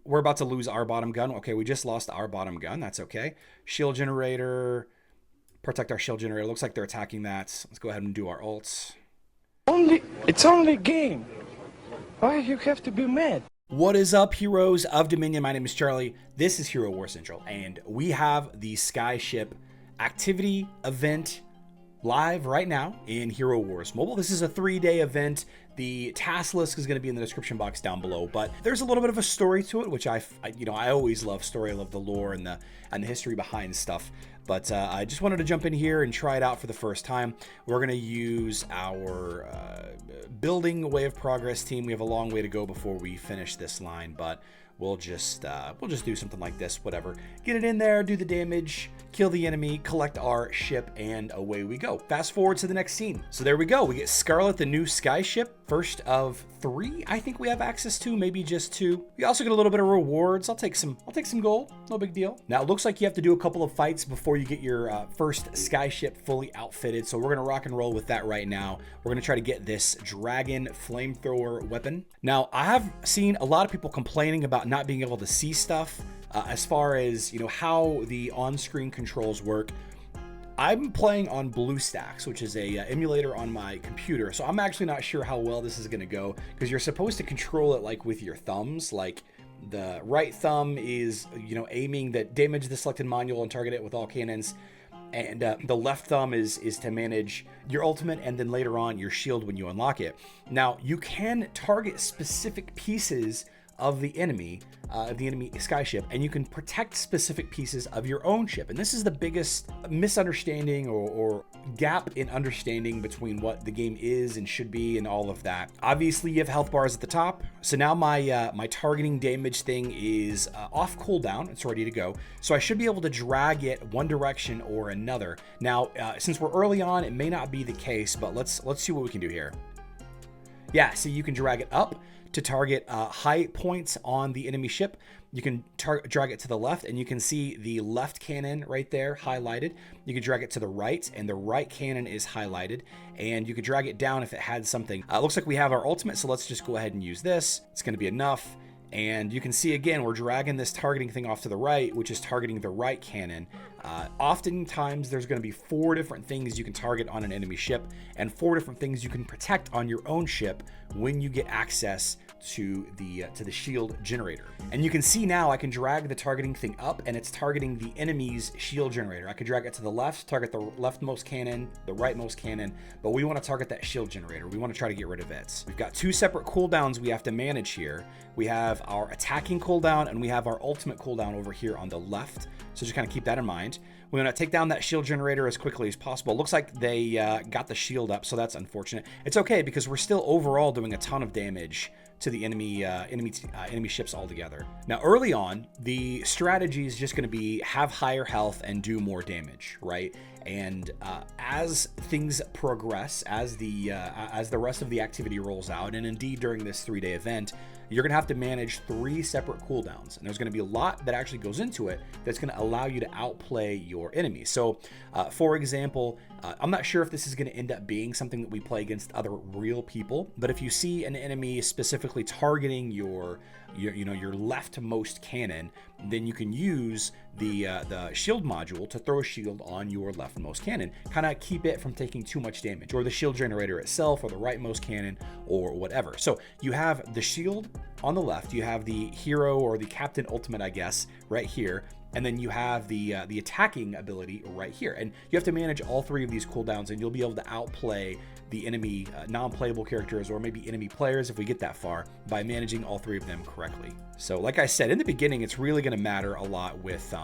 we're about to lose our bottom gun. Okay, we just lost our bottom gun. That's okay. Shield generator, protect our shield generator. Looks like they're attacking that. Let's go ahead and do our ults. It's only a game. Why you have to be mad? What is up, heroes of Dominion? My name is Charlie. This is Hero War Central, and we have the Skyship activity event live right now in Hero Wars Mobile. This is a 3-day event. The task list is going to be in the description box down below, but there's a little bit of a story to it, which I always love story. I love the lore and the history behind stuff. But I just wanted to jump in here and try it out for the first time. We're going to use our building way of progress team. We have a long way to go before we finish this line, but we'll just do something like this, whatever. Get it in there, do the damage, kill the enemy, collect our ship, and away we go. Fast forward to the next scene. So there we go. We get Scarlet, the new Skyship, first of 3. I think we have access to, maybe just 2. We also get a little bit of rewards. I'll take some gold. No big deal. Now it looks like you have to do a couple of fights before you get your first Skyship fully outfitted. So we're gonna rock and roll with that right now. We're gonna try to get this dragon flamethrower weapon. Now I have seen a lot of people complaining about not being able to see stuff as far as how the on-screen controls work. I'm playing on BlueStacks, which is a emulator on my computer, so I'm actually not sure how well this is going to go, because you're supposed to control it like with your thumbs. Like the right thumb is aiming that damage the selected module and target it with all cannons, and the left thumb is to manage your ultimate and then later on your shield when you unlock it. Now you can target specific pieces of the enemy Skyship, and you can protect specific pieces of your own ship. And this is the biggest misunderstanding or gap in understanding between what the game is and should be and all of that. Obviously you have health bars at the top, so now my targeting damage thing is off cooldown. It's ready to go, so I should be able to drag it one direction or another. Now since we're early on, it may not be the case, but let's see what we can do here. Yeah, so you can drag it up to target high points on the enemy ship. You can drag it to the left, and you can see the left cannon right there highlighted. You can drag it to the right, and the right cannon is highlighted, and you could drag it down if it had something. Looks like we have our ultimate, so let's just go ahead and use this. It's going to be enough. And you can see again, we're dragging this targeting thing off to the right, which is targeting the right cannon. Oftentimes there's going to be 4 different things you can target on an enemy ship and 4 different things you can protect on your own ship when you get access to the shield generator. And you can see now I can drag the targeting thing up, and it's targeting the enemy's shield generator. I could drag it to the left, target the leftmost cannon, the rightmost cannon, but we want to target that shield generator. We want to try to get rid of it. We've got 2 separate cooldowns we have to manage here. We have our attacking cooldown and we have our ultimate cooldown over here on the left. So just kind of keep that in mind. We want to take down that shield generator as quickly as possible. It looks like they got the shield up, so that's unfortunate. It's okay, because we're still overall doing a ton of damage to the enemy ships altogether. Now early on, the strategy is just going to be have higher health and do more damage, right? And as things progress, as the rest of the activity rolls out, and indeed during this 3-day event, you're going to have to manage 3 separate cooldowns, and there's going to be a lot that actually goes into it that's going to allow you to outplay your enemy. So for example, I'm not sure if this is going to end up being something that we play against other real people, but if you see an enemy specifically targeting your leftmost cannon, then you can use the shield module to throw a shield on your leftmost cannon, kind of keep it from taking too much damage, or the shield generator itself, or the rightmost cannon, or whatever. So you have the shield on the left, you have the hero or the captain ultimate, I guess, right here, and then you have the attacking ability right here. And you have to manage all 3 of these cooldowns, and you'll be able to outplay the enemy non-playable characters, or maybe enemy players if we get that far, by managing all 3 of them correctly. So like I said, in the beginning, it's really going to matter a lot with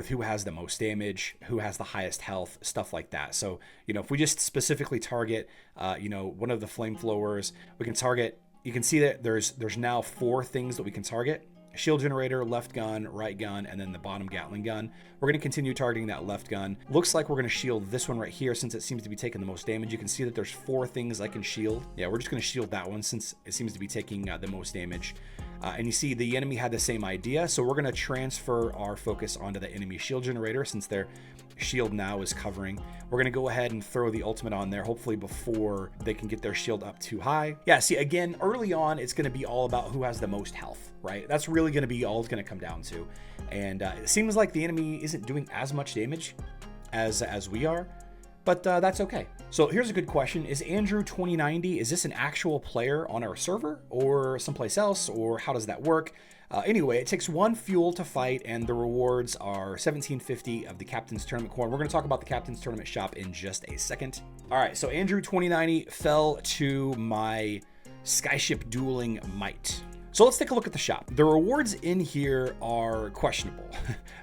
who has the most damage, who has the highest health, stuff like that. So if we just specifically target one of the flamethrowers, we can target. You can see that there's now 4 things that we can target: shield generator, left gun, right gun, and then the bottom Gatling gun. We're going to continue targeting that left gun. Looks like we're going to shield this one right here, since it seems to be taking the most damage. You can see that there's 4 things I can shield. Yeah, we're just going to shield that one since it seems to be taking the most damage. And you see the enemy had the same idea. So we're going to transfer our focus onto the enemy shield generator since their shield now is covering. We're going to go ahead and throw the ultimate on there, hopefully before they can get their shield up too high. Yeah, see, again, early on, it's going to be all about who has the most health, right? That's really going to be all it's going to come down to. And it seems like the enemy isn't doing as much damage as we are, but that's okay. So here's a good question. Is Andrew 2090, is this an actual player on our server or someplace else, or how does that work? Anyway, it takes 1 fuel to fight, and the rewards are 1750 of the Captain's Tournament coin. We're going to talk about the Captain's Tournament shop in just a second. All right, so Andrew 2090 fell to my Skyship dueling might. So let's take a look at the shop. The rewards in here are questionable.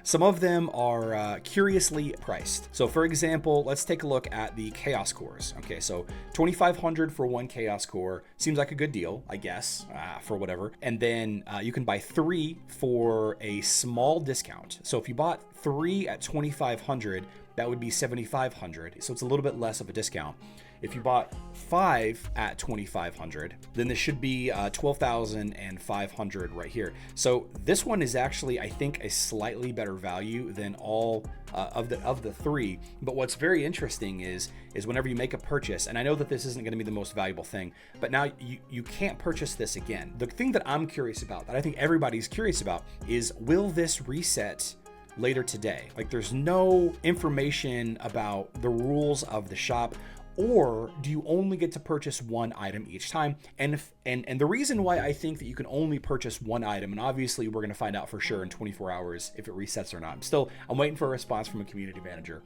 Some of them are curiously priced. So for example, let's take a look at the Chaos Cores. Okay, so 2,500 for 1 Chaos Core seems like a good deal, I guess, for whatever. And then you can buy 3 for a small discount. So if you bought 3 at 2,500, that would be 7,500. So it's a little bit less of a discount. If you bought 5 at 2,500, then this should be 12,500 right here. So this one is actually, I think, a slightly better value than all of the 3. But what's very interesting is whenever you make a purchase, and I know that this isn't going to be the most valuable thing, but now you can't purchase this again. The thing that I'm curious about, that I think everybody's curious about, is will this reset later today? Like, there's no information about the rules of the shop. Or do you only get to purchase 1 item each time? And the reason why I think that you can only purchase 1 item, and obviously we're going to find out for sure in 24 hours if it resets or not. I'm waiting for a response from a community manager.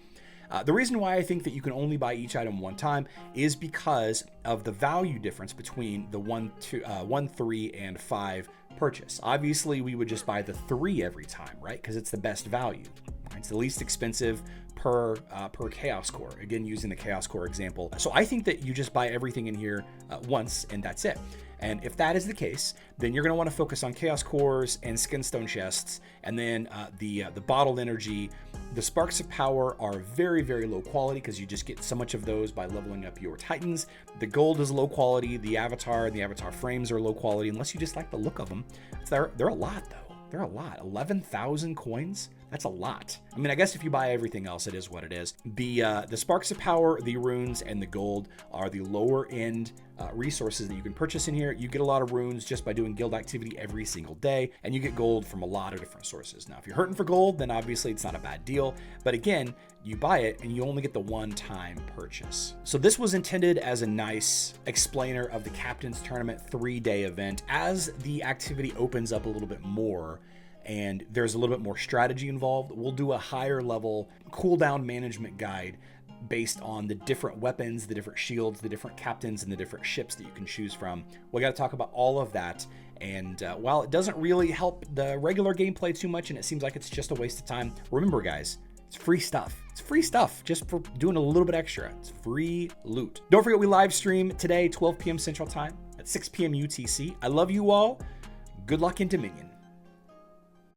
The reason why I think that you can only buy each item 1 time is because of the value difference between the 1, 3, and 5 purchase. Obviously, we would just buy the 3 every time, right? Because it's the best value. It's the least expensive per Chaos Core. Again, using the Chaos Core example. So I think that you just buy everything in here once, and that's it. And if that is the case, then you're going to want to focus on Chaos Cores and Skinstone chests, and then the bottled energy. The Sparks of Power are very, very low quality because you just get so much of those by leveling up your Titans. The gold is low quality. The Avatar and the Avatar frames are low quality unless you just like the look of them. They're a lot though. They're a lot. 11,000 coins? That's a lot. I mean, I guess if you buy everything else, it is what it is. The Sparks of Power, the runes, and the gold are the lower end resources that you can purchase in here. You get a lot of runes just by doing guild activity every single day, and you get gold from a lot of different sources. Now, if you're hurting for gold, then obviously it's not a bad deal. But again, you buy it and you only get the 1-time purchase. So this was intended as a nice explainer of the Captain's Tournament 3-day event. As the activity opens up a little bit more, and there's a little bit more strategy involved, we'll do a higher level cooldown management guide based on the different weapons, the different shields, the different captains, and the different ships that you can choose from. We got to talk about all of that. And while it doesn't really help the regular gameplay too much, and it seems like it's just a waste of time, remember guys, it's free stuff. It's free stuff just for doing a little bit extra. It's free loot. Don't forget we live stream today, 12 p.m. Central Time at 6 p.m. UTC. I love you all. Good luck in Dominion.